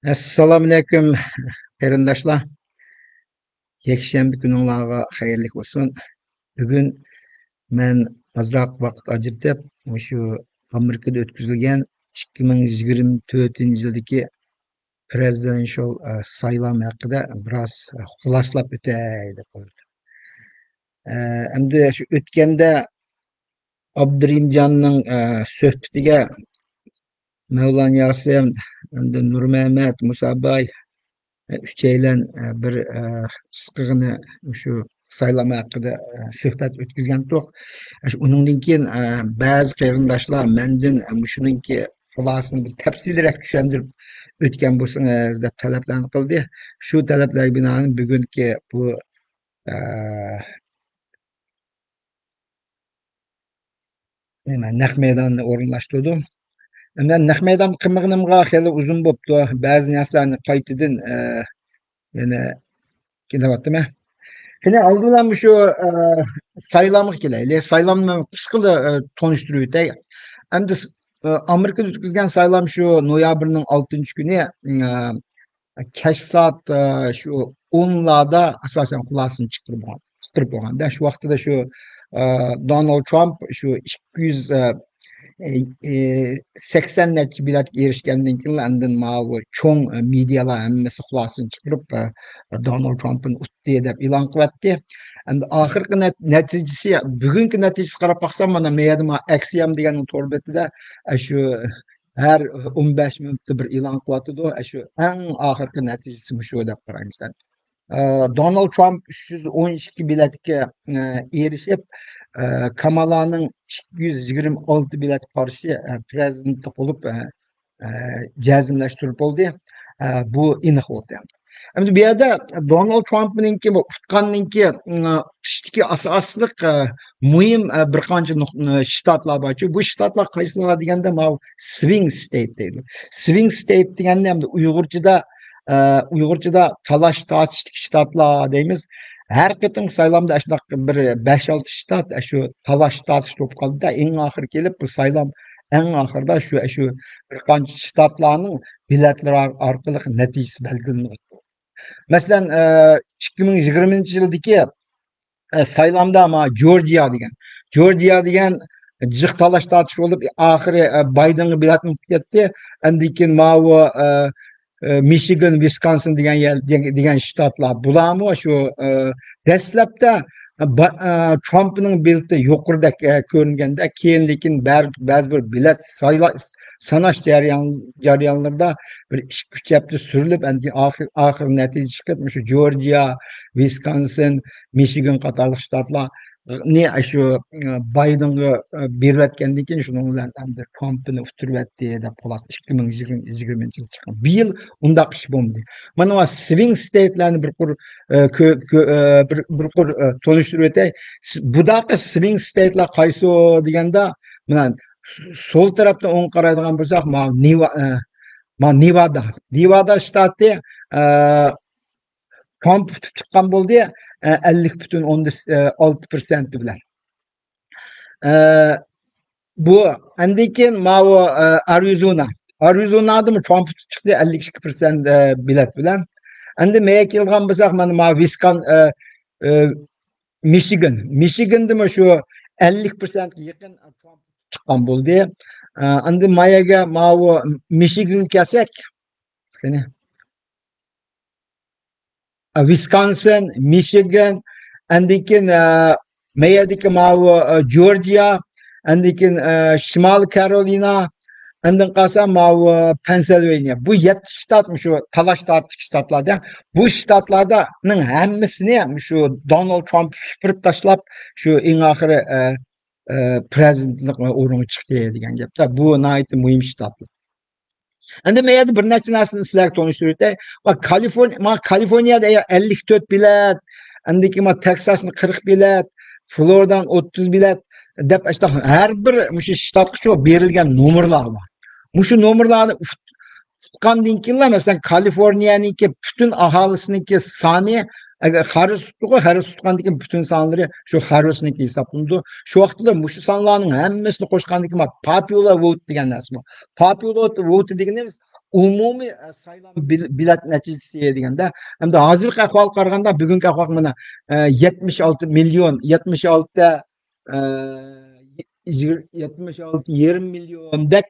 Assalomu alaykum qarindoshlar. Yakshanba kuninglarga xayrli bo'lsin. Bugun men ozroq vaqt ajratib, shu Amerikada o'tkazilgan 2024-yildagi presidential saylam haqida biroz xulosalab o'tay deb o'yladim. Endi shu o'tganda Abdurimjonning suhbatiga Mavlon Yosim, endi Nurmamat Musabay uchaylan bir qisqagina shu saylama haqida suhbat o'tkazgan to'q. Undan keyin ba'zi qarindoshlar mendan shuningki xulosani bir tafsilroq tushuntirib o'tgan bo'lsangiz deb talablarni qildi. Shu talablarga binoan bugungi bu naq maydonni o'rinlashtirdim. Men naq maydon qilmaganimga xeyli uzun bo'pti. Ba'zi narsalarni qaytadan yana kelyaptimi? Şimdi aldılar şu saylamı keleyli. Saylamı kıskılı tonuşturuyor. Hem de Amerika'da ötküzgen saylam şu noyabrının 6. günü kaç saat şu 10'larda asasen kulasını çıktırıp olan. Şu vakti de şu Donald Trump şu 200 80 neçe bilet erişkenden keyin andın mavi çoğun medyalar hemmesi xulasını çıkarıp Donald Trump'ın uttu dep e'lon qilyapti. Endi oxirgi natijasi bugungi natijasi qarab baksam mana meyadim Axiom degan to'rbetida shu har 15 minutda bir e'lon qilyapti. Shu eng oxirgi natijasi shu deb qaraymiz. Donald Trump 312 biletga erişip Kamala'nın 226 bilet karşı prezidentlik olup cazimleştirip oldu. Bu iniq oldu. Şimdi bir yerde Donald Trump'ınki bu tutkanınki işteki asaslık mühim bir qancha ştatlar var. Bu ştatlar qaysilar deganda swing state deydi. Swing state deganda ham Uyg'urchada talash tortishlik shtatlar deymiz. Har qatim saylamda ashunaq bir 5-6 shtat shu talash tortish bo'lib qoldida, eng oxiri kelib bu saylam eng oxirida shu bir qancha shtatlarning biletlari orqali natijasi belgilanadi. Masalan, 2020-yildagi saylamda ama Georgia degan jiq talash tortish bo'lib, oxiri Bidenga biletni ketdi. Endi keyin Michigan, Wisconsin degan shtatlar bularmi shu dastlabda Trumpning bileti yuqorida ko'ringanda, keyin lekin ba'zi bir bilet sanash jarayonlarida bir 2-3 hafta surilib, endi oxir natija chiqib shu Georgia, Wisconsin, Michigan qatorli shtatlar ne shu Bidenga berayotgandan keyin shuning bilan endi Trumpni utirayotdi deb qo'yadi 2020 yil chiqqan. Bir yil undaq ish bo'ldi. Mana bu swing state'larni bir qur tonishtirib o'tay. Budaqa swing state'lar qaysi deganda, mana sol tarafdan o'ng qaraydigan bo'lsak, Nevada shtati Trump tutib chiqqan bo'ldi 50,6% bilan. Bu andan keyin Arizona'da Trump tutib chiqdi 52% bilet bilan. Endi menga kelgan bo'lsak, mana Michigan'da shu 50% yaqin Trump chiqqan bo'ldi. Endi mayaga Michigan kelsak, qani Wisconsin, Michigan, andikin mayadiki Georgia, andikin Şimal Carolina, andin qasam Pennsylvania. Bu 7 shtatmi shu talash tortish shtatlarda. Bu shtatlarning hammasini shu Donald Trump supurib tashlab, shu eng oxiri prezidentlik o'rniga chiqdi degan gapda. Bu nihoyatda muhim shtatlar. Endi men bir necha narsani sizlarga tanishtirib o'tay. Kaliforniyada 54 bilet, endi Texasni 40 bilet, Floridani 30 bilet deb har bir shu shtatga berilgan nomerlar bor. Shu nomerlarni tutgandan keyin masalan Kaliforniyaniki butun aholisiniki soni agar xaris tutgandan keyin butun sonlari shu xarisniki hisoblanadi. Shu vaqtda shu sonlarning hammasini qo'shgandan keyin popular vote degan narsa bor. Popular vote deganimiz umumiy saylam bilat natijasi deganda hamda hozirgi ahvolga qaraganda bugungi ahvol mana 76 million 76 76,5 milliondek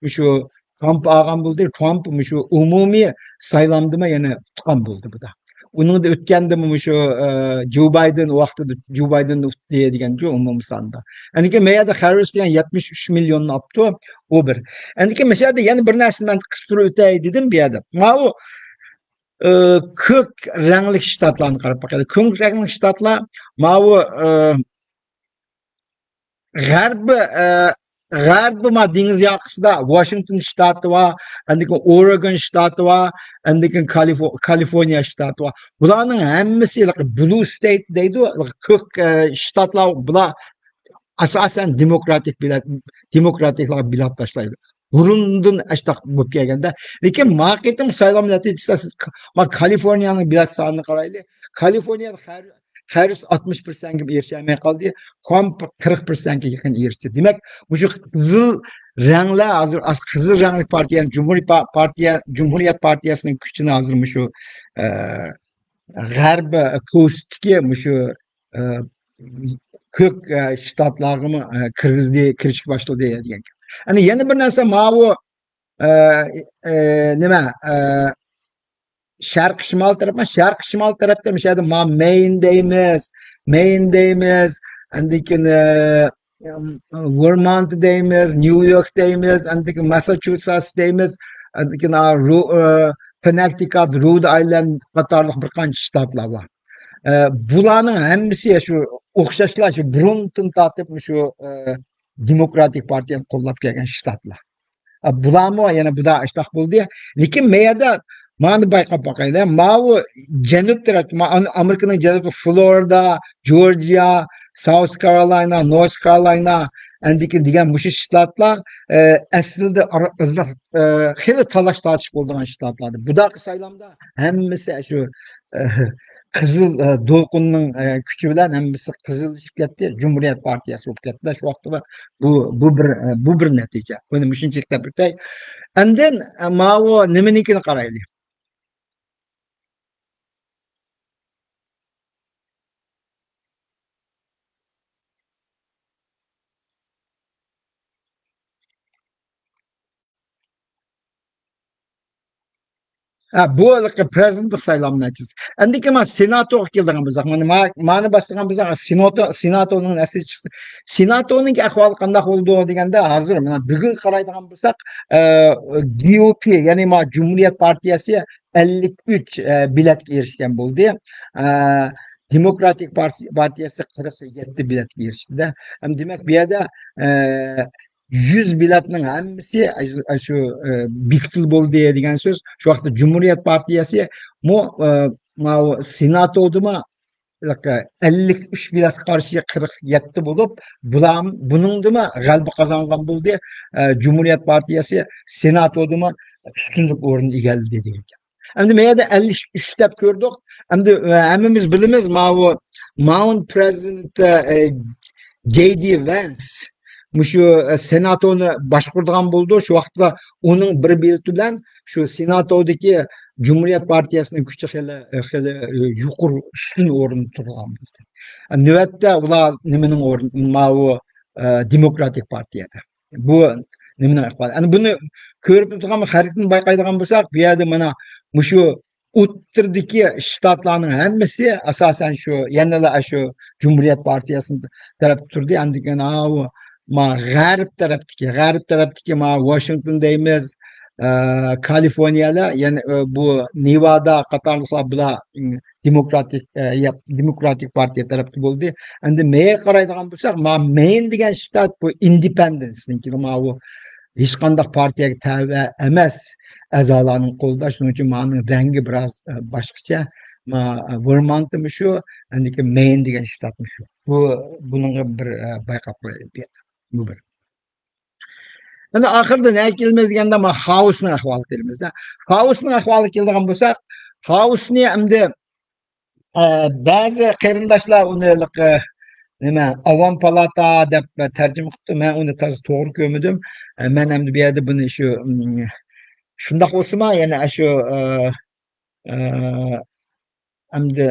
shu Trump olgan bo'ldi. Trump shu umumiy saylamda yana tutgan bo'ldi bu da. Onun da ötkende şu Joe Biden vaqtida Joe Biden degan umumiy sonda. Yani ki meyada Harris degan 73 milyon yaptı o bir. Yani ki mesela yana bir narsani men qistirib o'tay dedim bu yerda. Ma u ko'k rangli shtatlarni qarab boqadi. Ko'k rangli shtatlar ma u g'arbi ma dengiz yoqasida Washington shtati va andikin Oregon shtati va andikin Kaliforniya shtati va bularning hammasi blue state deydi, ko'k shtatlar bular asosan demokratiklar bilat tashlaydi. Burundan ashtaq bo'lib kelganda, lekin marketing saylam natijasida siz Kaliforniyaning bilat sonini qaraylik. Kaliforniyada Harris 60%ga erishmay qoldi. Trump 40%ga yaqin erishdi. Demak, bu qizil ranglar hozir qizil rangli partiya, Cumhuriyet partiyasining kuchini hozir shu g'arb coastga shu ko'k shtatlarga kirish boshladi degan. Ana yana bir narsa ma'vu nima Şarkı şimal tarafta müşahede Maine deymiz, andikin Vermont deymiz, New York deymiz, andikin Massachusetts deymiz, andikin Connecticut, Rhode Island qatorliq bir qancha shtatlar bor. Bularning hammasi shu o'xshashlar, shu burundan tortib shu demokratik partiyani qo'llab kelgan shtatlar. Bularmi yana buda ishtaq bo'ldi, lekin meyada Mani bayqab bakayla, mavi cenub tarafı, Amerika'nın cenubu Florida, Georgia, South Carolina, North Carolina, andikin degan bu shtatlar aslida xeyli talash tortish bo'lgan shtatlardir. Budaqi saylamda hammasi shu qizil to'lqinning kuchi bilan hammasi qizilishib ketdi. Cumhuriyet partiyasi bo'lib ketdi. Shu vaqtda bu bir natija. Buni mushunchalik deb o'tay. Andan mavi nimanikini qaraylik. Bu prezidentlik saylamı neticesi. Andiki ma senato keldigan bo'lsak, mani bosgan bo'lsak, senatoning asoschisi. Senatoning ahvoli qanday bo'ldi deganda, hozir mana bugun qaraydigan bo'lsak, GOP, ya'ni ma Cumhuriyet partiyasi 53 biletga erishgan bo'ldi. Demokratik partiyasi 47 biletga erishdi. Demak, bu yerda 100 biletning hammasi shu bektil bo'ldi degan so'z. Shu vaqtda Cumhuriyet partiyasi senatodima 53 bilet qarshi 47 bo'lib, buningdimi g'alaba qozongan bo'ldi. Cumhuriyet partiyasi senatodima ustunlik o'rni egalladi degan. Endi meyada 53 deb ko'rdik. Endi hammamiz bilamiz, Mount President J.D. Vance şu senatonu başkurduğan buldu. Şu vaqtda onun bir bileti bilan şu senatodagi Cumhuriyet Partiyasının küçük hele yuqur üstün o'rin turgan bo'ldi. Navbatda ular nimaning o'rni Demokratik partiyada. Bu nimaning ahvoli. Ana buni ko'rib turgan xaritni bayqaydigan bo'lsak, bu yerda mana shu o'ttirdagi shtatlarning hammasi asosan shu yanada shu Cumhuriyet Partiyasini taraf turdi. Andikan g'arb tarafdagi Washington deymiz, Kaliforniyada, ya'ni bu Nevada qatorliqlar bular demokratik partiya tarafda bo'ldi. Endi Maine qaraydigan bo'lsak, Maine degan shtat bu independence'niki, bu hech qanday partiyaga tabe emas a'zolarning qo'lida. Shuning uchun ma'ning rangi biroz boshqacha. Vermontmi shu, endi Maine degan shtatmi shu. Buning bir bayqab qo'yaylik. Bu bir. Endi oxirida nima kelmez deganda Housing ahvoli kelimizda. Housing ahvoli keladigan bo'lsak, Housingni endi ba'zi qarindoshlar uni nima Avam palata deb tarjima qildi. Men uni to'g'ri ko'rmadim. Men endi bu yerda buni shu Shundaq bo'lsa-ma, yana shu hamda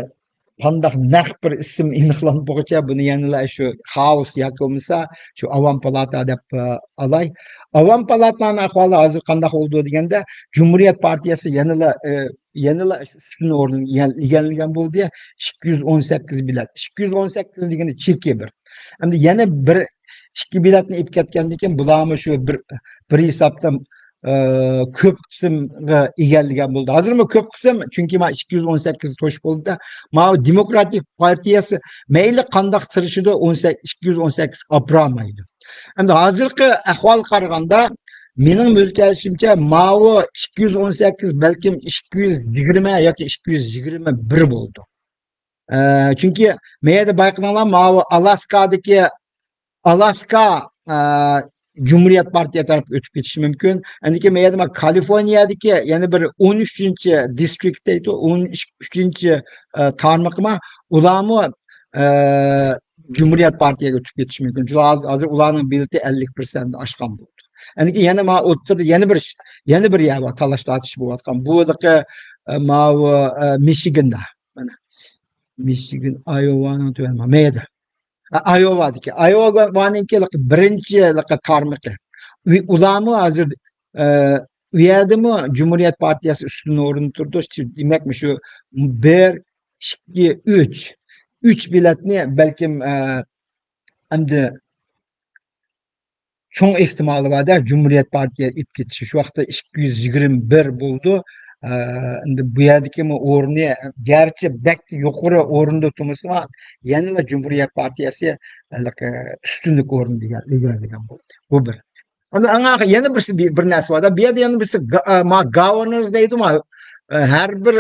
qandaq naq bir ism aniqlanib bo'yicha buni yanada shu xaos yoki bo'lmasa shu Avam palata deb alay. Avam palataning ahvoli hozir qandaq bo'ldi deganda Cumhuriyet Partiyasi yanada ustun o'rin egallagan bo'ldi. 218 bilet. 218 degani cheki bir. Hamda yana bir ikki biletni ip ketgandan keyin bularmi shu bir hisobda ko'p qismga egallagan bo'ldi. Hozirmi ko'p qism, chunki men 218 to'sh bo'ldi. Ma Demokratik partiyasi mayli qandoq tirishida 218 olmaydi. Endi hozirgi ahvol qaraganda mening mo'ljalishimcha ma'vo 218 balkim 220 yoki 221 bo'ldi. Chunki meyda bayqalanlar ma'vo Alaska Cumhuriyet Partiya tarafı ötüp geçiş mümkün. Andaki meyadama Kaliforniyadaki yani bir 13. distrikteydi, 13. tarmaqma ulamı Cumhuriyet Partiya ötüp geçiş mümkün. Çünkü hazır ulanın bileti 50% aşkan buldu. Andaki yana ma otur yeni bir yer var talaş tartış bu atkan. Bu da ma Michigan'da. Michigan, Iowa'nın tüvenma meyada. Iowa'daki. Iowa'nınki birinci tarmaqı. Ulamı hazır üyedimi Cumhuriyet Partiyası üstüne orun turdu. Demek mi şu 1, 2, 3. 3 biletni belki hem de çok ihtimali var da Cumhuriyet Partiya ip geçişi. Şu vakti 221 buldu. Bu yerdeki orunu gerçi bek yukarı orunda tutmasına yanıyla Cumhuriyet Partiyası üstünlük orunu diyen bu bir. Ama yeni bir narsa var da bir de yeni birisi governors deydi ama her bir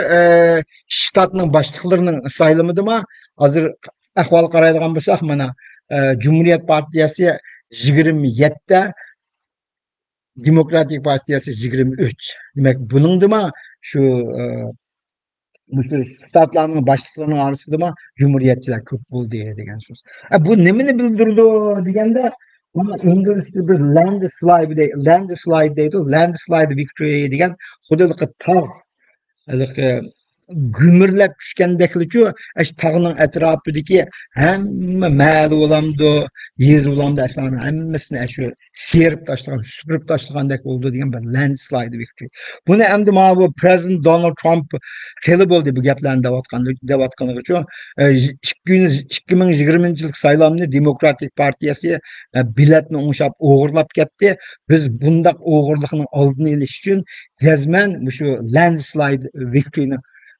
ştatның başlıklarının sayılımıdır ama hazır ahval qaraydigan bolsak mana Cumhuriyet Partiyası 27'de Demokratik Partiyası 23. Demek bunun da şu statlarının başlıklarının arasında mı Cumhuriyetçiler köp bul diye degen söz. Bu nemini bildirdi degende İngilizce bir landslide deydi. Landslide victory degen xudalıqı tağ gümürlep düşkendekliçi tağının etrafındaki hemme mali olamdı, yez olamdı esnafın hemmesini serip taşlagan, süpürüp taşlagandek oldu degen bir landslide victory. Bunu hem de bu President Donald Trump felip oldu bu geplerini devatkanlığı için 2020 yıllık saylamını Demokratik Partiyası biletini oңuşap oğurlap gitti. Biz bundak oğurluğunun aldığını iliş için gezmen şu landslide victory'ni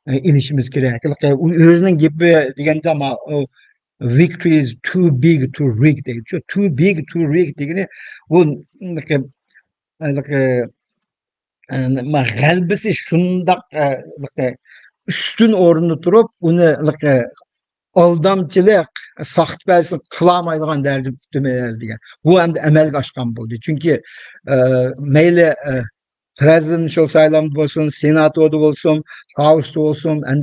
ilişimiz gerek. Özünün gibi degende ama victory is too big to rig deydi. Too big to rig degeni bu galbisi şundak üstün orunda durup onu aldamçılık, sahtbelsin kılamaydıgan derdi tutumayız degen. Bu hem de emelge aşkan buldu. Çünkü meyle presidential saylam olsun, senatoda olsun, house'da olsun, hem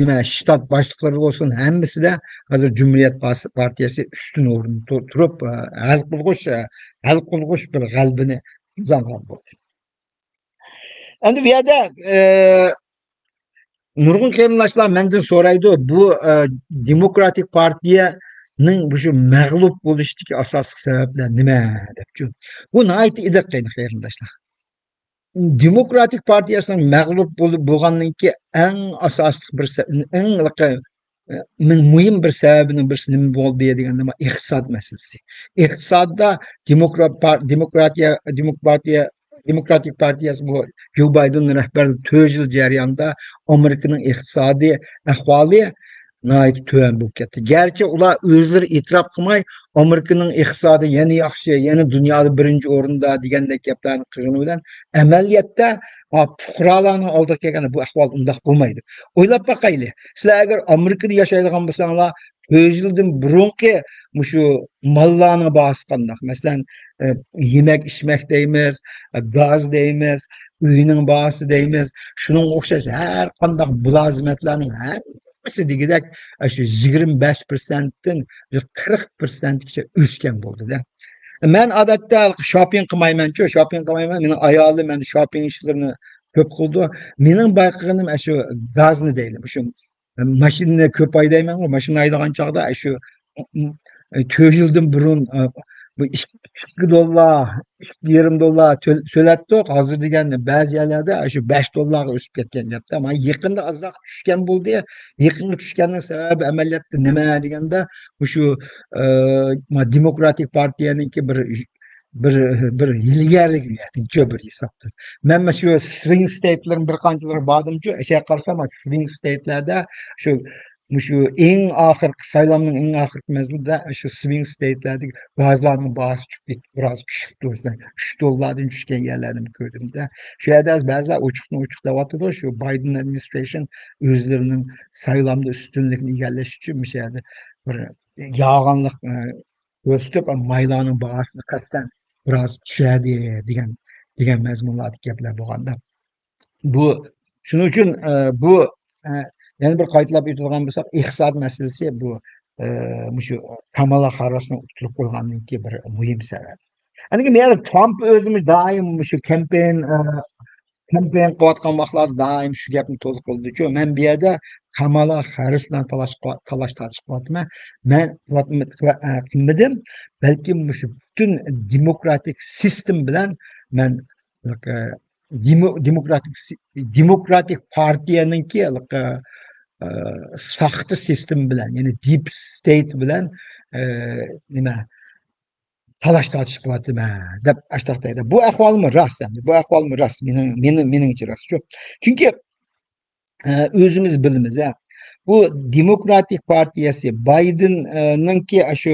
de ştat başlıkları olsun, hemmesi de hazır Cumhuriyet Partiyası üstün orunda durup hal kılgıç bir kalbini zangan buldu. Endi bu yerde Nurgun Kerimlaşlar menden soraydı bu Demokratik Partiyanın bu şu mağlup bo'lishidagi asosli sabablar nima deb. Bu nayt iliq qeyni Kerimlaşlar. Demokratik Partiyasının mağlup bo'lgandan keyin eng asosli bir muhim bir sababinin birisi nima bo'ldi deganda iqtisod masalasi. Iqtisodda Demokratik Partiyası bu Joe Biden'ın rehberliği 4 yıl jarayonida Amerika'nın iqtisodiy ahvoli nayt töven bo'lib ketdi. Gerçi ular özleri itiraf qilmay Amerika'nın iqtisodi yana yaxshi, yana dunyoda birinchi o'rinda degandek gaplarni qilgani bilan amaliyotda fuqarolarning oldiga kelganda bu ahvol undaq bo'lmaydi. O'ylab boqaylik. Sizlar agar Amerikada yashaydigan bo'lsanglar 4 yildan burungi şu mallarning bahsi qandoq? Masalan, yemek içmek deymiz, gaz deymiz, uyning bahsi deymiz. Şunun o'xshash har qanday bulozimatlarning hammasi degidek shu 25%dan 40%gacha o'sgan bo'ldi-da. Men odatda shopping qilmayman-ku, shopping qilmayman. Mening ayolim meni shopping ishlarini ko'p qildi. Mening bayqaganim shu gazni deydi. Shu mashinani ko'p haydayman, mashina haydagan chog'da shu 4 yildan burun bu $2, $2,5 to'latdik. Hozir deganda ba'zi yerlarda shu $5 o'sib ketgan gapda. Men yaqinda ozroq tushgan bo'ldi. Yaqinga tushganning sababi amaliyotda nima deganda shu demokratik partiyaniki bir ilgarigi bir hisobda. Men shu swing state'larning bir qanchalar bordim-ku, o'sha qarasam swing state'larda shu eng oxirgi saylovning eng oxirgi mezgilida shu swing state'lardagi ba'zilarning bahosi biroz tushibdi. $3 tushgan yerlarni ko'rdimda. Shu yerda ba'zilar ochiq deyotdi, shu Biden administration o'zlarining saylovda ustunlikni egallash uchun shu yerda bir yolg'onlik ko'rsatib maylarning bahosini qasddan biroz tushadi degan mazmunlardagi gaplar bo'lganda, bu shuning uchun bu yana bir qaytalab aytilgan bo'lsak, iqtisod masalasi bu shu Kamala Harrisning turib qo'yganligi bir muhim sabab. Ya'ni men Trump o'zimiz doim shu kampen qilayotgan vaqtlarda doim shu gapni to'liq qildi-ku. Men bu yerda Kamala Harris bilan talash tortishmayapman. Men qilmadim, balki shu butun demokratik sistem bilan men demokratik partiyaningki saxta sistem bilan, ya'ni deep state bilan nima talash tortish qilyapman deb aytmoqda. Bu ahvolmi rost endi? Bu ahvolmi rost? Meningcha rost. Chunki o'zimiz bilamiz, bu demokratik partiyasi Biden'ninki shu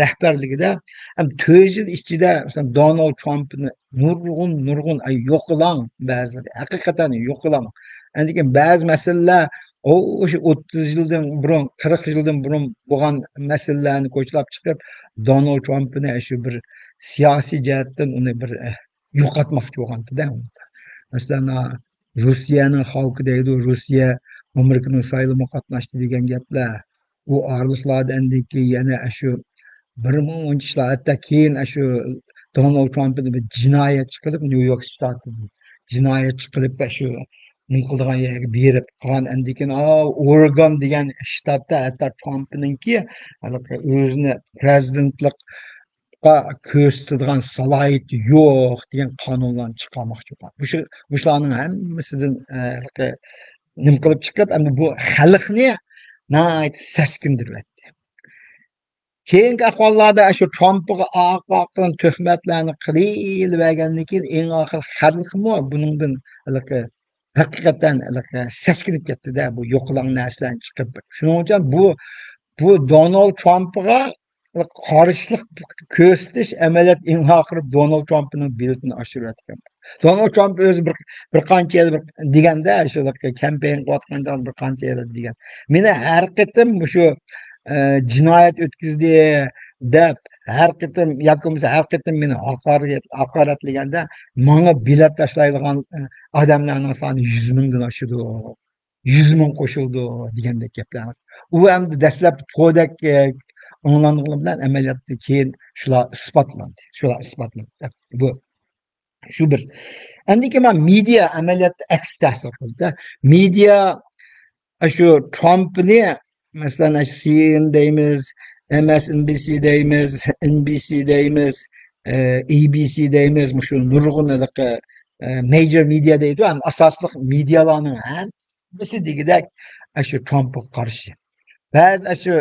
rahbarligida ham 4 yil ichida masalan Donald Trumpni nurg'un yo'qilang, ba'zilari haqiqatan yo'qilang. Endi ba'zi masalalar o'sha 30 yildan burun, 40 yildan burun bo'lgan masalalarni ko'chlab chiqib, Donald Trumpni shu bir siyosiy jihatdan uni bir yo'qotmoqchi bo'lganda. Masalan, Rossiyaning xalqi deydi, Rossiya Amerikaning saylovida qatnashdi degan gaplar. U orliqlarda endi yana shu 1000 ishlar, hatto keyin shu Donald Trumpni bir jinoyatchi qilib, New York shtatida jinoyatchi qilib shu nima qilgan yerga berib qolgan. Endi keyin Oregon degan shtatda hatto Trumpninki o'zini prezidentlikqa ko'rsatadigan salohiyati yo'q degan qonunlarni chiqarmoqchi bo'lgan. Bularning hammasidan nima qilib chiqib, endi bu xalqni saskindiryapti. Keyingi ahvollarda shu Trumpga oq-oqdan tuhmatlarni qilavergandan keyin eng oxir xalqmi buningdan haqiqatan saskinib ketdi-da, bu yo'qlang narsalarni chiqib. Shuning uchun bu Donald Trumpga qarshilik ko'rsatish amaliyot eng oxiri Donald Trumpning belini oshiryapti. Donald Trump o'zi bir qancha yil deganda shu kampen qilayotganda bir qancha yil degan. Meni har qitim shu jinoyat o'tkazdi deb har qitim meni haqoratlaganda menga bilet tashlaydigan odamlarning soni 100 mingdan oshdi. 100 ming qo'shildi degandek gaplar. U ham dastlab to'dak anglangani bilan amaliyotda keyin shular isbotlandi. Bu shu bir. Endi men media amaliyotda aks ta'sir qildi. Media shu Trumpni masalan CNN deymiz, MSNBC deymiz, NBC deymiz, ABC deymiz, shu nurg'un major media deydi, ham asosli medialarning hammasi degidek shu Trumpga qarshi. Ba'zi shu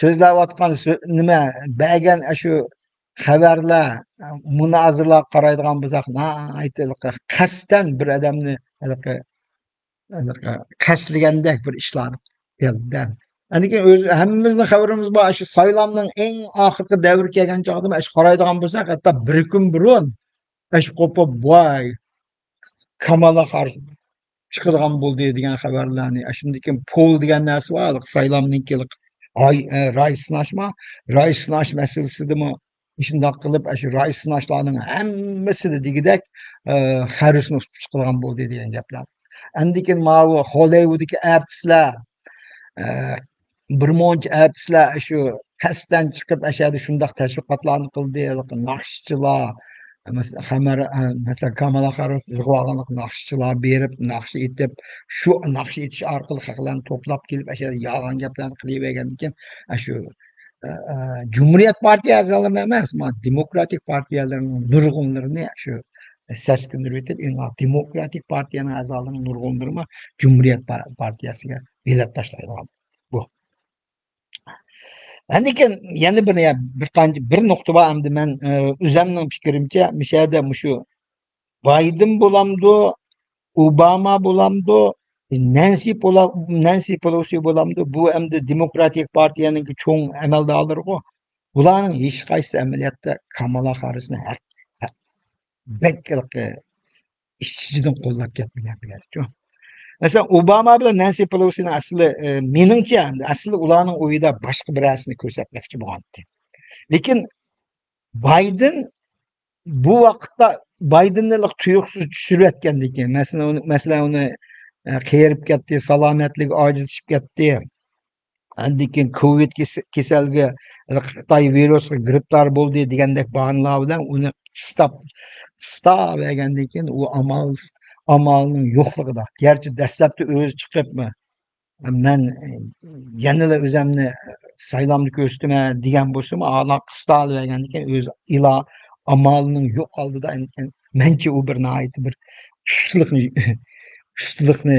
so'zlayotgan nima bergan shu xabarlar, munozirlar qaraydigan bo'lsak, qasddan bir odamni qasdlagandek bir ishlarni qildi. Endi hammamizning xabarimiz bor, shu saylovning eng oxirgi davri kelgan chog'da shu qaraydigan bo'lsak, hatto bir kun burun shu qo'pib voy Kamala Harris chiqadigan bo'ldi degan xabarlarni, shunday keyin poll degan narsa bor, saylovning Roy sinash masalasidami shundoq qilib shu Roy sinashlarning hammasida degidek Harrisni chiqadigan bo'ldi degan gaplar. Endi keyin Hollywoodga artistlar birmuncha artistlar shu qasddan chiqib ashada shundoq tashviqotlarni qildi naqshchilar masalan kamala harris yig'voganlik naqshchilar berib naqsh etib shu naqsh etish orqali xalqlarni to'plab kelib ashada yolg'on gaplarni qilavergan ekan shu Cumhuriyet Parti a'zolarini emas demokratik partiyalarning nurg'unlarini shu seskindirib o'tib demokratik partiyani a'zolarini nurg'undirma Cumhuriyet partiyasiga belab tashlaydigan bu. Lekin yana bir nuqta bor endi men o'zimning fikrimcha mishada shu Biden bo'lamdi, Obama bo'lamdi, Nancy Pelosi bo'lamdi. Bu endi demokratik partiyaning cho'ng amaldorlari-ku. Bularning hech qaysi amaliyotda Kamala Harrisni ishchidan qo'llab ketmagan. Mesela Obama bilan Nancy Pelosi'ni asli meningcha asli ularning o'yida boshqa birsini ko'rsatmoqchi bo'lgandi. Lekin Biden bu vaqtda Bidenni tuyuqsiz tushirayotgandan keyin masalan uni qayerib ketdi, salomatligi ojizlashib ketdi. Andan keyin Covid kasalga Xitoy virusi giribtor bo'ldi degandek bahonalar bilan uni qistablagandan keyin u amalning yo'qligida. Gerçi dastlabda o'zi chiqibmi men yanada o'zimni saylamni ko'rsataman degan bo'lsa-mu, ala qistalgandan keyin o'zi ila amalining yo'q oldida mencha u bir nihoyat bir ustalikni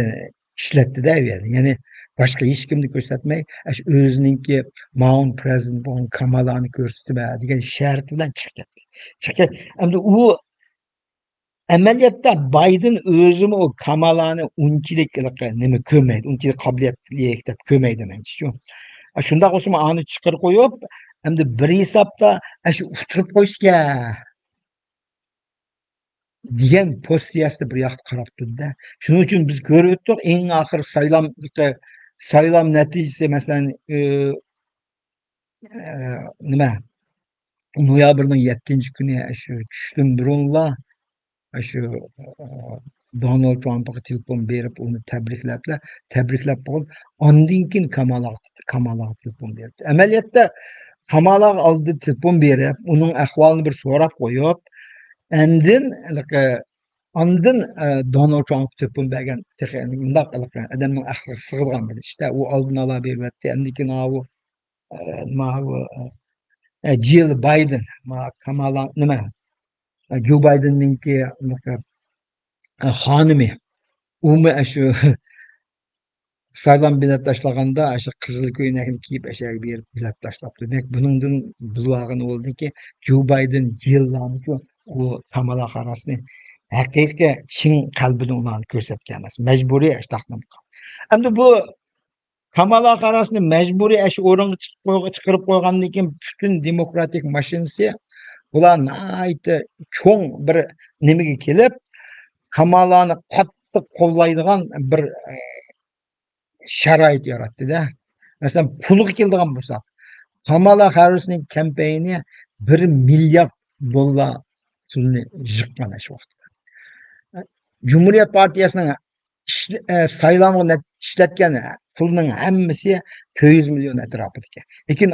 ishlatdi-da, ya'ni boshqa hech kimni ko'rsatmay o'zininki ma'un prezident bo'lgan Kamalani ko'rsatma degan shart bilan chiqib ketdi. Endi u amaliyotda Biden o'zimi o Kamalani unchalik nima ko'rmaydi, unchalik qobiliyatli deb ko'rmaydi menimcha. Shundoq bo'lsa ani chiqarib qo'yib, endi bir hisobda shu utirib qo'yishga degan pozitsiyasida bir yoqda qarab turdi-da. Shuning uchun biz ko'rib o'tdik, eng oxir saylam natijasi masalan nima noyabrning 7-kuni shu tushdan burunla shu Donald Trumpga telefon berib uni tabriklab qo'yib, ondan keyin Kamalaga telefon berdi. Amaliyotda Kamalaga oldin telefon berib, uning ahvolini bir so'rab qo'yib, andin Donald Trump telefon bergan undaq odamning aqli sig'ilgan bir ishda u oldin ola beryapti. Endi keyin Jill Biden, Kamala nima Joe Biden'ninki xonimi umi shu saylam bilet tashlaganda shu qizil ko'ylakni kiyib ashaga berib bilet tashlabdi. Demak, buningdan bilvog'ini bo'ldiki, Joe Biden Jill'larni u Kamala Harrisni haqiqiy chin qalbidan ularni ko'rsatgan emas. Majburiy ashtaqni. Endi bu Kamala Harrisni majburiy shu o'ringa chiqarib qo'ygandan keyin butun demokratik mashinasi ular nihoyatda cho'ng bir nimaga kelib, Kamalani qattiq qo'llaydigan bir sharoit yaratdi-da. Masalan, pulga keladigan bo'lsa, Kamala Harrisning kampaniya $1 milliard pulni yig'gan shu vaqtda. Cumhuriyet Partiyasining saylamga ishlatgan pulning hammasi 400 million atrofida. Lekin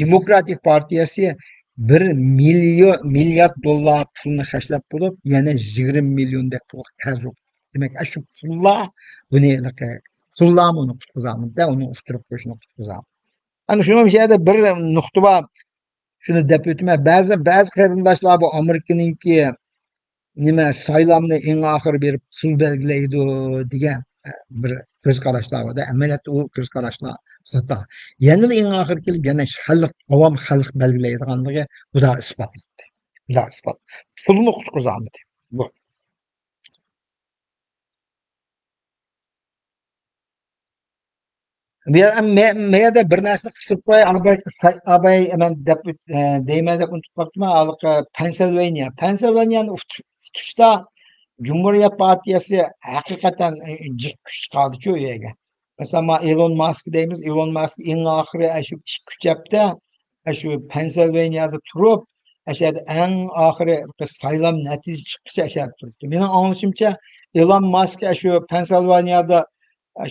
Demokratik Partiyasi $1 milliard pulni xashlab bo'lib, yana 20 milliondek pul qarz. Demak, shu pullar buni uni qutqizamida, uni uqtirib qo'yishni qutqizam. Ana shuning yerda bir nuqta bor. Shuni deb o'tma. Ba'zi qarindoshlar bu Amerikaningki nima saylamni eng oxir berib pul belgilaydi degan bir ko'z qarashlar bor. Amaliyotda u ko'z qarashlar xato. Yana eng oxir kelib yana avom xalq belgilaydiganligi bu da isbotlandi. Pulni qutqizamdi. Bu. Meyada bir narsa qisib qo'y, abay men deyman deb unutib qolibman. Pensilvaniyani tutishda Cumhuriyet Partiyasi haqiqatan jik kuch qoldi-ku u yerga. Masalan, Elon Musk deymiz. Elon Musk eng oxiri shu kuchapda shu Pensilvaniyada turib, eng oxiri saylam natijasi chiqquncha turibdi. Mening anglashimcha Elon Musk shu Pensilvaniyada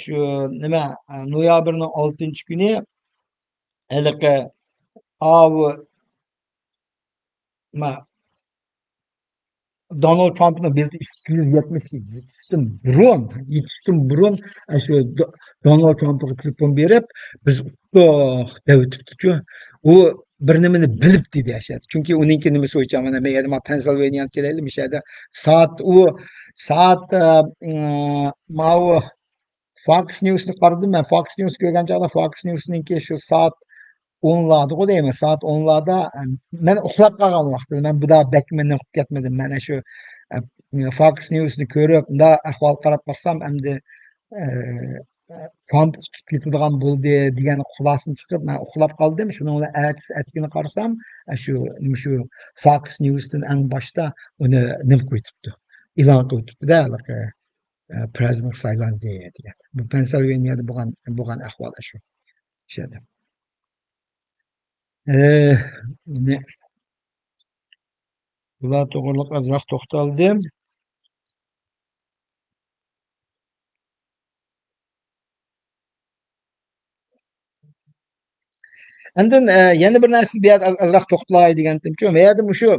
shu nima noyabrning 6-kuni iliqi avu ma Donald Trump'ın belki 270'den burun şu Donald Trump'a telefon berip biz devletipdi. O bir nimani bilibdi deyishadi. Chunki uninki nimasi o'yicha mana men yerda Pennsylvaniya kelaylik, mishada soat mau Fox News'ni qaradim men. Fox News ko'rgan chog'da Fox News'ninki shu soat 10'larda deyman, soat 10'larda men uxlab qolgan vaqtida men buda bakman uxlab ketmadim. Mana shu Fox News'ni ko'rib, unda ahvol qarab baxsam, endi Trump ketadigan bo'ldi degan xulosani chiqib, men uxlab qoldim. Shuning bilan ertasi atkini qarasam, shu Fox News'dan eng boshda uni nim qo'yibdi. E'lon qilibdi-da, prezident saylandi degan. Bu Pennsylvaniyada bo'lgan ahvol shu. Shada. Bular to'g'riliq azroq to'xtaldim. Endi yana bir narsa bu yerda azroq to'xtalay degandim-ku. Bu yerda shu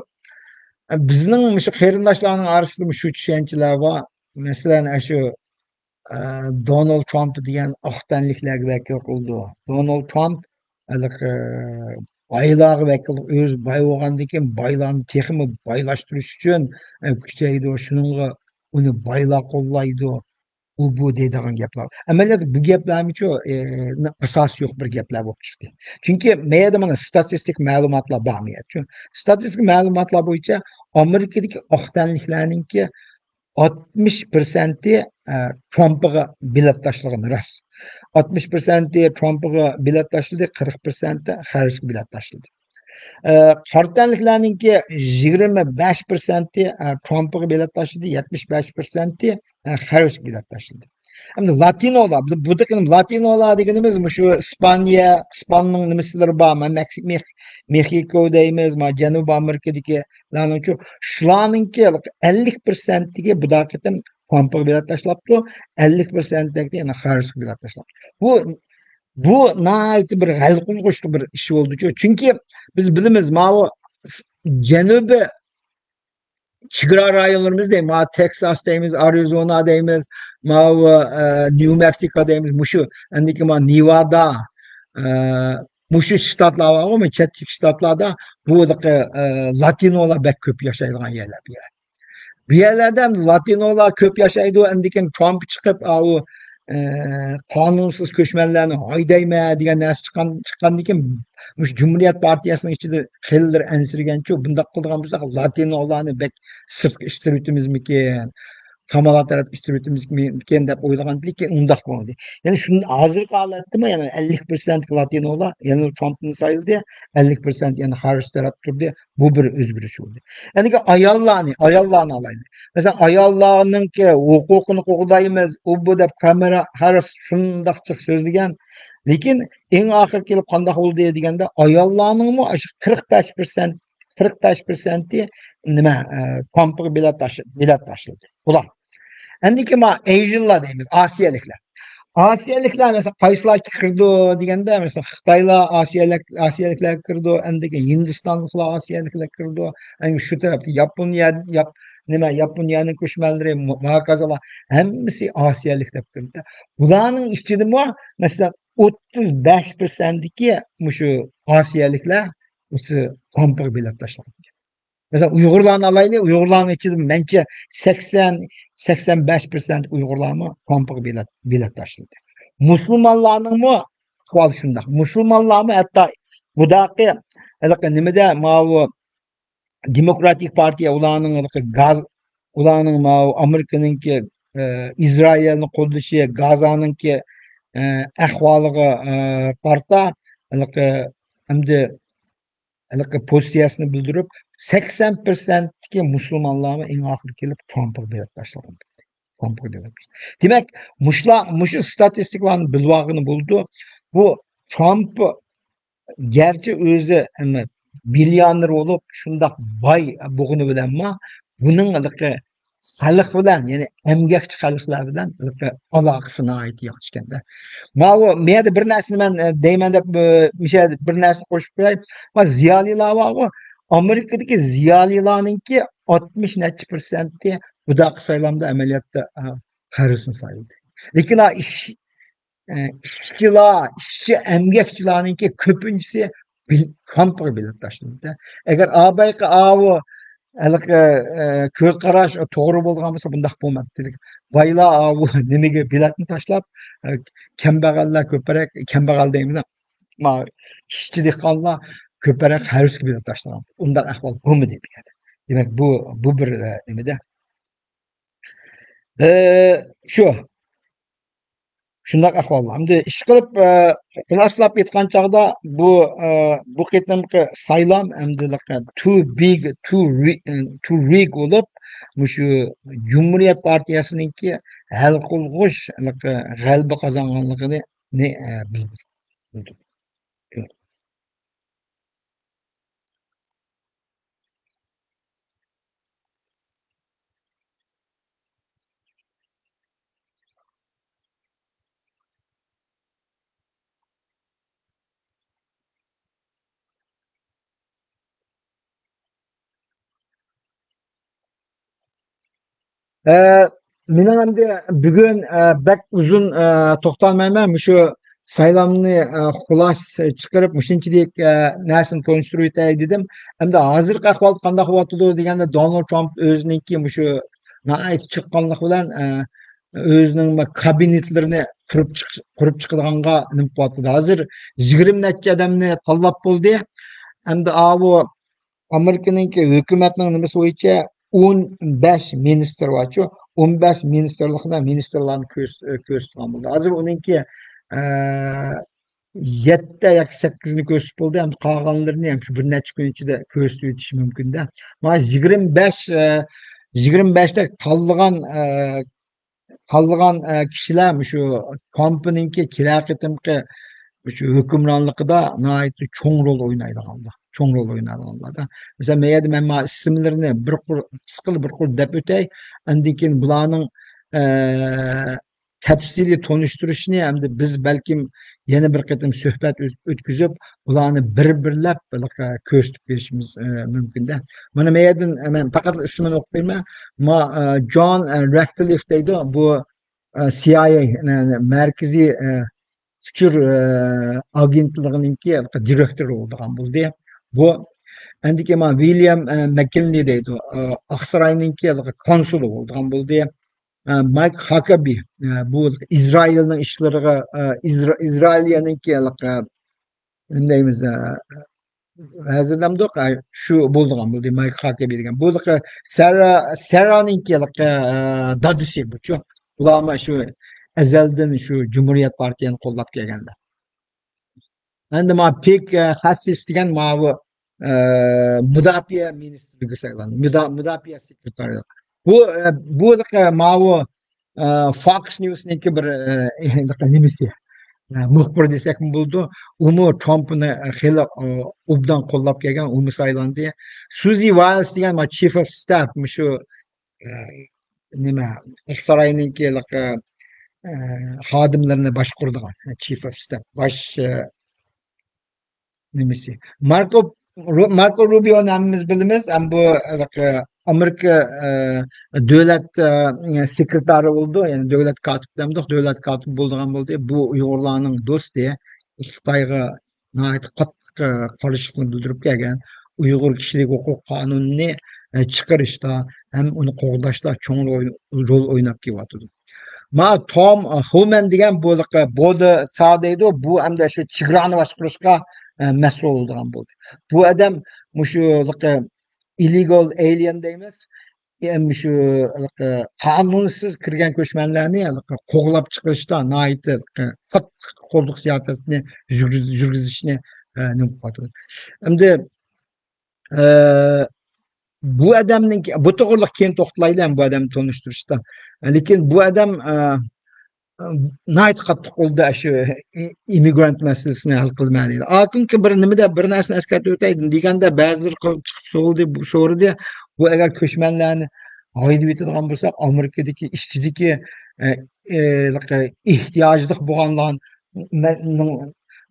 bizning shu qarindoshlarning orasida shu tushunchalar bor. Masalan, shu Donald Trump degan oqtanliklarga vakil qildi. Donald Trump boylarga vakil, o'zi boy bo'lgandan keyin boylarni texmi boylashtirish uchun kuchaydi. Shuningga uni boylar qo'llaydi. Bu deydigan gaplar. Amaliyotda bu gaplarmichu asosi yo'q bir gaplar bo'lib chiqdi. Chunki menda mana statistik ma'lumotlar bormayapti. Statistik ma'lumotlar bo'yicha Amerikadagi oqtanliklarningki 60% Trump'a bilet tashlagan rost. 60% Trump'a bilet tashladı, 40% Harris'ga bilet tashladı. Qartanliklarningki 25% Trump'a bilet tashladı, 75% Harris'ga bilet tashladı. Endi Latinolar, bu degan Latinolar deganimiz shu Ispaniyaning nimasilari bor, Meksiko deymiz, Janubiy Amerikadagi shularningki 50%ga bu daqiqadan Trump'a bilet tashlabdi, 50%ga yana Harris'ga bilet tashlabdi. Bu nayt bir g'al qilg'ushli bir ish bo'ldi-ku. Chunki biz bilamiz, mana Janubiy chegara rayonlarimiz deymiz, Texas deymiz, Arizona deymiz, New Mexico deymiz, mushu endiki Nevada, mushu shtatlar bormi, chetki shtatlarda bu Latinolar bek ko'p yashaydigan yerlar. Bu yerlarda Latinolar ko'p yashaydi, endiki Trump chiqib, qonunsiz ko'chmanlarni haydayman degan narsa chiqqandan keyin Cumhuriyet Partiyasining ichida xillar ansirganku, bunday qiladigan bo'lsak, Latinolarni bek sirtga ishtiribmizmikin, Kamala taraf ishtiribmizmikin deb o'ylagandik, lekin undaq bo'ldi. Ya'ni shuni hozirgi holatda yana 50% Latinolar yana Trumpni sayldi, 50% yana Harris taraf turdi. Bu bir o'zgarish bo'ldi. Ya'ni ayollarni olaylik. Mesela ayollarningki huquqini qo'g'daymiz, bu deb Kamala Harris shundaqcha so'zlagan. Lekin eng oxir kelib qanday bo'ldi deganda ayollarning 45% nima Trump'a bilet tashladi. Ular. Endiki Asianlar deymiz, Asiyaliklar. Asiyaliklar mesela qaysilar kirdi deganda, mesela Xitoylar Asiyaliklar kirdi, endiki Hindistonliklar Asiyaliklar kirdi. Yani shu tarafda Yaponiyaning ko'chmanlari, makazalar hammasi Osiyalik deb kirdi. Bularning ichida mesela 35%dagi shu Osiyaliklar o'sha Trump'a bilet tashlagan. Mesela Uyg'urlarni alaylik, Uyg'urlarning ichida mencha 80-85% Uyg'urlarni Trump'a bilet tashladi. Musulmonlarning ahvoli shunday. Musulmonlarni hatto budaqi nimada Demokratik Partiya ularning Amerikaningki Izraelni qo'llashi, Gazaningki ahvoliga qarta endi pozitsiyasini bildirib 80%dagi musulmonlarni eng oxiri kelib Trump'a bilet tashlagan. Demak, mushu statistiklarni bilvog'ini bo'ldi. Bu Trump gerçi o'zi millioner bo'lib, shundoq boy bo'lgani bilanmi, buning xalq bilan, ya'ni emgakchi xalqlar bilan aloqasini ait yo'q ekan-da. Mana bu menda bir narsani men deyman deb misha bir narsani qo'shib qo'yay. Va ziyolilar bor. Amerikadagi ziyolilarninki 60 necha %i bunaqa saylamda amaliyotda qarasini saylaydi. Lekin ishchi emgakchilarninki ko'pinchisi kampga bilet tashlaydi. Agar abayqa avu ko'z qarash to'g'ri bo'lgan bo'lsa bundaq bo'lmadi. Boylar avu nimaga biletni tashlab, kambag'allar ko'proq, kambag'al deymiz. İşçi dehqonlar ko'proq harusga bilet tashlagan. Undan ahvol bo'lmadi deb. Demak, bu bir nimada. Shu shundoq ahvollar. Endi ish qilib xulosalab aytgan chog'da bu qitimqi saylam endi too big too rig bo'lib, shu Cumhuriyet Partiyasininki hal qilg'ush g'alaba qozonganligini bildi. Mening endi bugun bak uzun to'xtalmayman. Shu saylamni xulos chiqarib, shunchalik narsani konstrukt etay dedim. Endi hozirgi ahvol qanday bo'lyapti deganda Donald Trump o'zininki shu nihoyat chiqqanlik bilan o'zining kabinetlarini qurib chiqilganga nima bo'lyapti. Hozir 20 necha odamni tanlab bo'ldi. Endi bu Amerikaninki hukumatning nimasi bo'yicha 15 ministr var. 15 ministerlarni ko'rsatgan bo'ldi. Hozir uninki 7 yoki 8ni ko'rsatib bo'ldi. Ham qolganlarini ham shu bir necha kun ichida ko'rsatib o'tish mumkin-da. Mana 25 da tanlagan kishilar shu Trumpninki kelaqitimqi shu hukmronligida nihoyat cho'ng rol o'ynaydiganlar. Cho'ng rol o'ynaydiganlar. Mesela men ismlarini bir qur deb o'tay. Undan keyin bularning tafsiliy tonishtirishni hamda biz balkim yana bir qatim suhbat o'tkazib, bularni bir-birlab ko'rsatib berishimiz mumkin-da. Mana men faqat ismini o'qib berman. John Ratcliffe deydi. Bu CIA markaziy fikr agentligininki direktori bo'lgan bo'ldi. Bu endi keyin William McKinley deydi. Aqsaroyninki konsuli bo'lgan bo'ldi. Mike Huckabee bu İsrailning ishlariga Izrailiyaninki nima deymiz hozirlamdoq shu bo'lgan bo'ldi. Mike Huckabee degan. Bu Sarahninki dadisi bu. Ular shu azaldan shu Cumhuriyet Partiyasini qo'llab kelganlar. Endi pek xassis degan bu mudofaa ministriga saylandi. Mudofaa sekretari. Bu Fox News'ninki bir nimasi muxbir desak bo'ldi. Uni Trumpni xeli obdan qo'llab kelgan, uni saylandi. Suzy Wiles degan chief of staff shu nima Aqsaroyninki xodimlarini boshqaradigan chief of staff bosh nimasi. Marco Rubio namimiz bilamiz. Bu Amerika davlat sekretari bo'ldi. Ya'ni davlat kotib demdik. Davlat kotib bo'lgan bo'ldi. Bu Uyg'urlarning do'sti, Xitoyga nihoyat qattiq qarshilik bildirib kelgan. Uyg'ur kishilik huquq qonunini chiqarishda ham uni qo'g'dashda cho'ng rol o'ynab kelyapti. Tom Homan degan bo'ldi sadeydi. Bu hamda shu chegarani boshqarishga mas'ul bo'lgan bo'ldi. Bu odam shu illegal alien deymiz. Shu qonunsiz kirgan ko'chmanlarni qo'g'lab chiqarishda nihoyat qattiq qo'lliq siyosatini yurgizishni nimqotdi. Endi bu odamning bu to'g'riliq keyin to'xtalaylik bu odamni tanishtirishda. Lekin bu odam nihoyat qattiq qo'lda shu immigrant masalasini hal qilmaydi. Chunki bir narsani eslatib o'taydim deganda ba'zilar chiqib so'radi bu agar ko'chmanlarni aytib o'tadigan bo'lsak, Amerikadagi ishchidagi ehtiyojli bo'lganlarning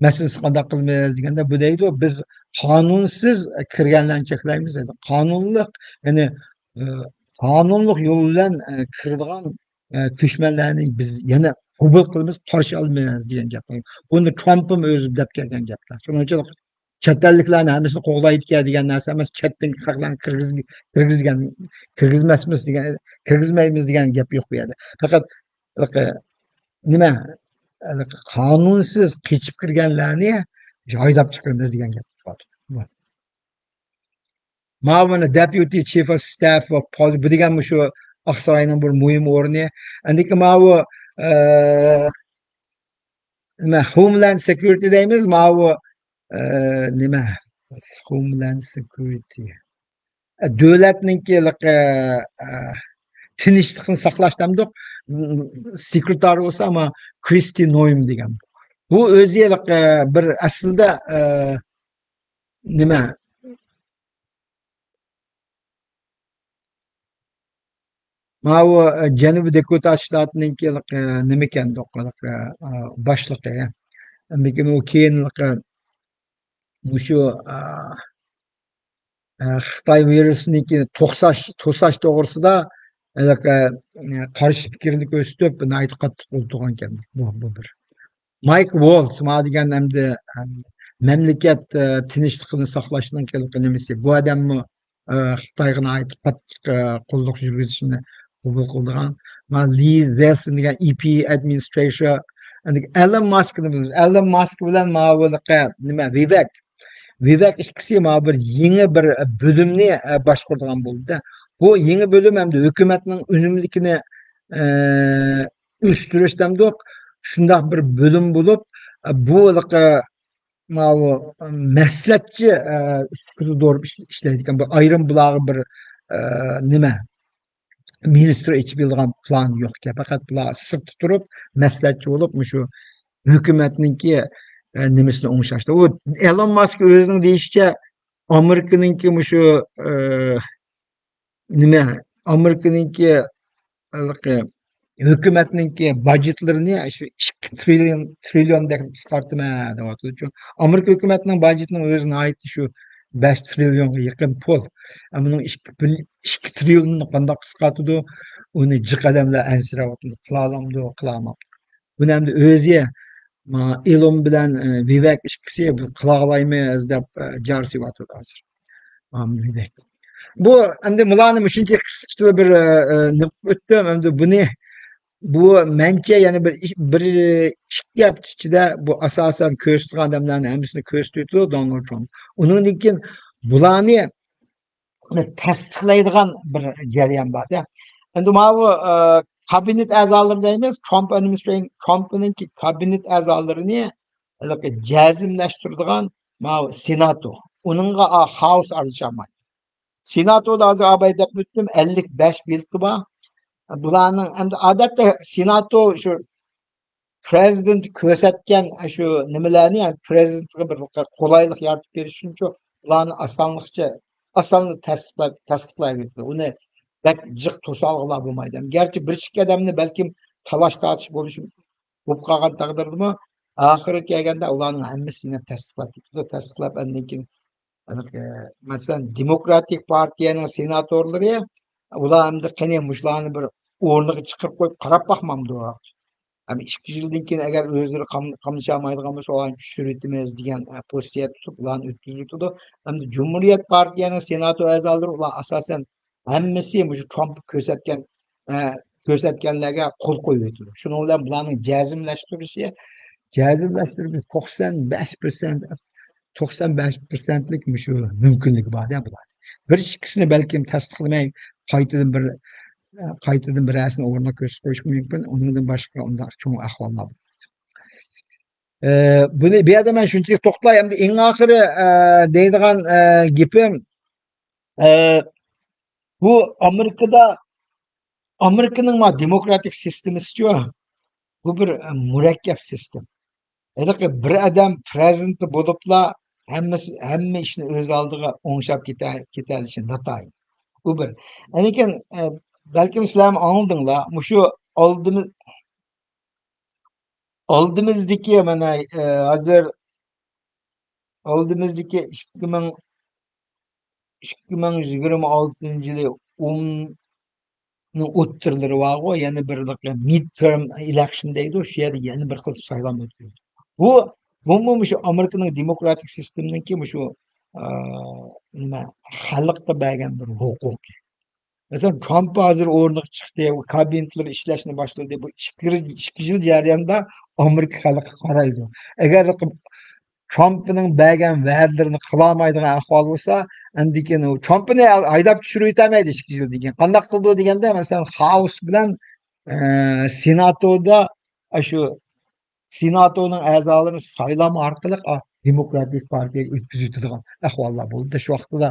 masalasi qanday qilmaymiz deganda bu deydi biz qonunsiz kirganlarni cheklaymiz dedi. Qonunliq ya'ni e, qonunliq yo'l bilan kiradigan ko'chmanlarni biz yana qabul qilamiz, qarshi olmaymiz degan gap. Buni Trump'im o'zi deb kelgan gaplar. Shuning uchun chet elliklarni hammasini qo'g'laydigan degan narsa emas, chetdan xalqlarni kirgizgan kirgizmasmiz degan kirgizmaymiz degan gap yo'q bu yerda. Faqat nima qonunsiz kechib kirganlarni haydab chiqaramiz degan gap bor. Mana deputy chief of staff of bu degan shu Oqsaroyning bir muhim o'rni. Andiki bu nima Homeland Security deymiz, bu nima Homeland Security davlatninki tinchlikni saqlash demdik sekretari bo'lsa ama Kristi Noym degan. Bu o'zi bir aslida nima bu Janubiy Dakota shtatininki nima ekan boshlig'i. Lekin u keyin shu Xitoy virusiniki to'sash to'g'risida qarshi fikrni ko'rsatib, aytib qattiq bo'lgan ekan. Bu bir. Mike Waltz degan hamda mamlakat tinchligini saqlashning nimasi. Bu odamni Xitoyga aytib qattiq qo'lliq yurgizishni qabul qildigan. Lee Zeldin degan EPA administrator, Elon Musk bilan nima Vivek ikkisi bir yeni bir bölümni boshqaradigan bo'ldi. Bu yeni bölüm hem de hükümetinin önümlükini üstürüş demdik. Şundak bir bölüm bulup bu mesletçi doğru işledik. Bu ayrım bulağı bir nime minister içi bildiğin plan yok ki. Fakat bulağı sırt tutup mesletçi olup şu hükümetininki nimesini oңuşaştı. O Elon Musk özünün deyişçe Amerika'nınki şu nima Amerika'nınki hükümetninki budjetlerini şu 2 trilyon deb qisqartma deyapti. Amerika hükümetinin budjetinin özüne ait şu 5 trilyonga yaqin pul. Bunun 2 trilyonunu qanday qisqartdi? Uni jiqadamlar ansirayapti. Qilalamdi, qilamapti. Buni ham o'zi Elon bilan Vivek ikkisi qilalaymiz deb jarsiyyapti hozir. Vivek. Bu endi bularni shuncha qisqacha bir o'tdim. Endi bu mencha yana bir ikki gap ichida bu asosan ko'rsatgan odamlarni hammasini ko'rsatdi Donald Trump. Undan keyin bularni tasdiqlaydigan bir jarayon bor. Endi bu kabinet a'zolari deymiz, Trumpning kabinet a'zolarini jazmlashtiradigan senato. Uningga House aralashmaydi. Senatoda hozir deb o'tdim 55 bildi bor. Bularning endi odatda senato shu prezident ko'rsatgan shu nimalarni, yani prezidentga bir qulaylik yaratib berish uchun ularni osonlik tasdiqlayverdi. Uni jiq to'solg'ilar bo'lmaydi. Garchi bir ikki odamni balkim talash tortish bo'lishi bo'lib qolgan taqdirdami, oxiri kelganda ularning hammasini tasdiqlab undan keyin masalan Demokratik partiyaning senatorlari ular hamda qani mushlarni bir o'rniga chiqib qo'yib qarab boqmamdi. Ama 2 yildan keyin agar o'zlari qamlashamaydigan bo'lsa, ularni tushiramiz degan pozitsiya tutib ularni o'tkazibdi. Hamda Cumhuriyet partiyaning senator a'zolari ular asosan hammasi shu Trump ko'rsatganlarga qo'l qo'yib o'tdi. Shuning bilan bularning jazmlashtirib 95%lik shu mumkinlik bor bular. Bir ikkisini balkim tasdiqlamay qaytadan birasini o'rniga ko'rsatib qo'yish mumkin. Undan boshqa undaq cho'ng ahvollar bor. Buni bu yerda men shunchalik to'xtalay, hamda eng oxiri deydigan gapim bu Amerikaning demokratik sistemasi bu bir murakkab sistem. Bir odam prezident bo'libla hamma ishni o'z oldiga o'ngshab ketalishi notayin. Bu bir. Lekin Belki sizler anladınlar. Şu oldimizdeki mana hazır oldimizdeki 2026 yılı o'ttirlari var, yana bir midterm election deydi, o'sha yerda yana bir xil saylov o'tkazdi. Bu shu Amerikaning demokratik sistemidagi shu nima xalqqa bergan bir huquq. Mesela Trump hozir o'rniga chiqdi, kabinetlar ishlashni boshladi. Bu 2 yil jarayonida Amerika xalqi qaraydi. Agar Trump'ning bergan va'dalarini qilolmaydigan ahvol bo'lsa, andikin u Trump'ni haydab tushirib yetamaydi 2 yil degan. Qanday qildi deganda, masalan, House bilan Senatoda shu Senatoning a'zolarini saylov orqali demokratik partiyaga o'tkazib yetadigan ahvollar bo'ldi. Shu vaqtda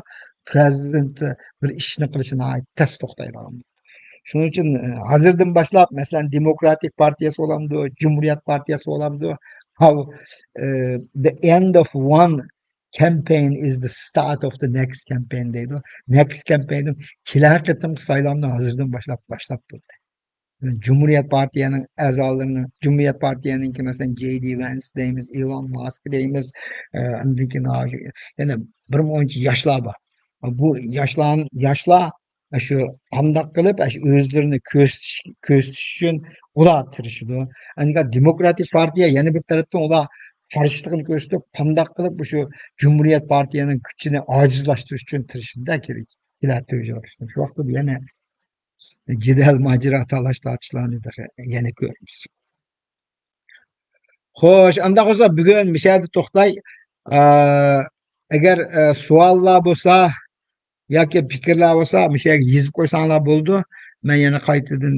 prezident bir ishni qilishini tez to'xtaydi. Shuning uchun hozirdan boshlab, masalan, Demokratik partiyasi bo'lamdi, Cumhuriyet partiyasi bo'lamdi. How the end of one campaign is the start of the next campaign deydi. Next campaign kelar qitimki saylovni hozirdan boshlab bo'ldi. Cumhuriyet Partiyaning a'zolarini, Cumhuriyet Partiyaninki masalan J.D. Vance deymiz, Elon Musk deymiz, yana birmuncha yoshlar bor. Bu yoshlar shu qandoq qilib o'zlarini ko'rsatish uchun ular tirishadi. Demokratik partiya yana bir tarafdan ular qarshiligini ko'rsatib, qandoq qilib shu Cumhuriyet Partiyaning kuchini ojizlashtirish uchun tirishadi kerak. Shu vaqtda yana jidal macera talash tortishlarni yana ko'ramiz. Xo'sh, unda bo'lsa bugun bir yerda to'xtay. Agar savollar bo'lsa yoki fikrlar bo'lsa, bu yerga yozib qo'ysanglar bo'ldi. Men yana qaytadan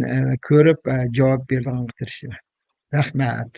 ko'rib javob berishga tirishaman. Rahmat.